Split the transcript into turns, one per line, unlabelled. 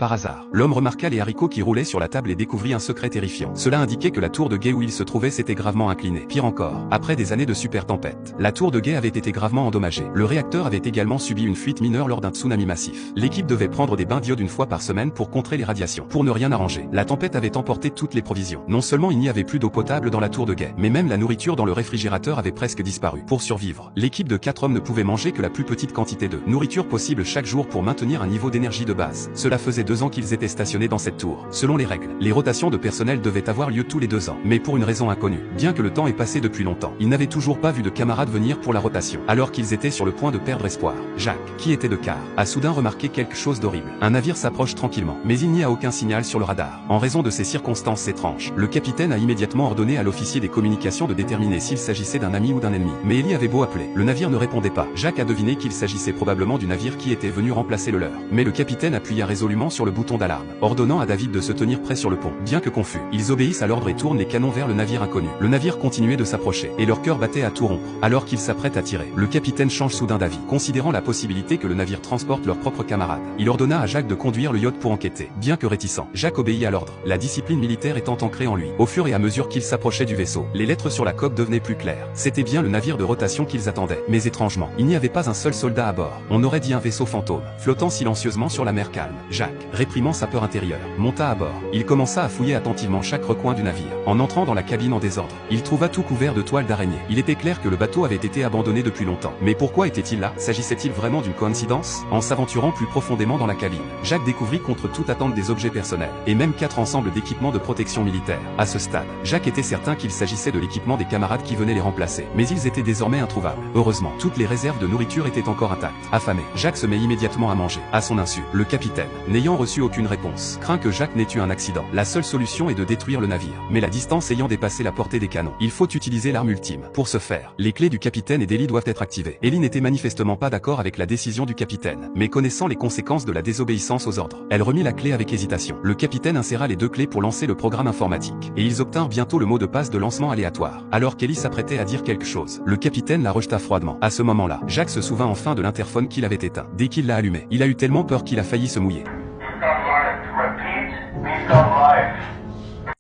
par hasard. L'homme remarqua les haricots qui roulaient sur la table et découvrit un secret terrifiant. Cela indiquait que la tour de guet où il se trouvait s'était gravement inclinée. Pire encore, après des années de super tempête, la tour de guet avait été gravement endommagée. Le réacteur avait également subi une fuite mineure lors d'un tsunami massif. L'équipe devait prendre des bains d'iode une fois par semaine pour contrer les radiations. Pour ne rien arranger, la tempête avait emporté toutes les provisions. Non seulement il n'y avait plus d'eau potable dans la tour de guet, mais même la nourriture dans le réfrigérateur avait presque disparu. Pour survivre, l'équipe de 4 hommes ne pouvait manger que la plus petite quantité de nourriture possible chaque jour pour maintenir un niveau d'énergie de base. Cela faisait 2 ans qu'ils étaient stationnés dans cette tour. Selon les règles, les rotations de personnel devaient avoir lieu tous les 2 ans. Mais pour une raison inconnue, bien que le temps ait passé depuis longtemps, ils n'avaient toujours pas vu de camarades venir pour la rotation. Alors qu'ils étaient sur le point de perdre espoir, Jacques, qui était de quart, a soudain remarqué quelque chose d'horrible. Un navire s'approche tranquillement, mais il n'y a aucun signal sur le radar. En raison de ces circonstances étranges, le capitaine a immédiatement ordonné à l'officier des communications de déterminer s'il s'agissait d'un ami ou d'un ennemi. Mais Ellie avait beau appeler, le navire ne répondait pas. Jacques a deviné qu'il s'agissait probablement du navire qui était venu remplacer le leur. Mais le capitaine appuya résolument sur le bouton d'alarme, ordonnant à David de se tenir prêt sur le pont. Bien que confus, ils obéissent à l'ordre et tournent les canons vers le navire inconnu. Le navire continuait de s'approcher, et leur cœur battait à tout rompre. Alors qu'ils s'apprêtent à tirer, le capitaine change soudain d'avis, considérant la possibilité que le navire transporte leurs propres camarades. Il ordonna à Jacques de conduire le yacht pour enquêter. Bien que réticent, Jacques obéit à l'ordre, la discipline militaire étant ancrée en lui. Au fur et à mesure qu'il s'approchait du vaisseau, les lettres sur la coque devenaient plus claires. C'était bien le navire de rotation qu'ils attendaient. Mais étrangement, il n'y avait pas un seul soldat à bord. On aurait dit un vaisseau fantôme, flottant silencieusement sur la mer calme. Jacques, réprimant sa peur intérieure, monta à bord. Il commença à fouiller attentivement chaque recoin du navire. En entrant dans la cabine en désordre, il trouva tout couvert de toiles d'araignée. Il était clair que le bateau avait été abandonné depuis longtemps. Mais pourquoi était-il là? S'agissait-il vraiment d'une coïncidence? En s'aventurant plus profondément dans la cabine, Jacques découvrit contre toute attente des objets personnels, et même 4 ensembles d'équipements de protection militaire. À ce stade, Jacques était certain qu'il s'agissait de l'équipement des camarades qui venaient les remplacer. Mais ils étaient désormais introuvables. Heureusement, toutes les réserves de nourriture étaient encore intactes. Affamé, Jacques se met immédiatement à manger. À son insu, le capitaine, n'ayant reçu aucune réponse, craint que Jacques n'ait eu un accident. La seule solution est de détruire le navire. Mais la distance ayant dépassé la portée des canons, il faut utiliser l'arme ultime. Pour ce faire, les clés du capitaine et d'Ellie doivent être activées. Ellie n'était manifestement pas d'accord avec la décision du capitaine, mais connaissant les conséquences de la désobéissance aux ordres, elle remit la clé avec hésitation. Le capitaine inséra les 2 clés pour lancer le programme informatique, et ils obtinrent bientôt le mot de passe de lancement aléatoire. Alors qu'Ellie s'apprêtait à dire quelque chose, le capitaine la rejeta froidement. À ce moment-là, Jacques se souvint enfin de l'interphone qu'il avait éteint. Dès qu'il l'a allumé, il a eu tellement peur qu'il a failli se mouiller.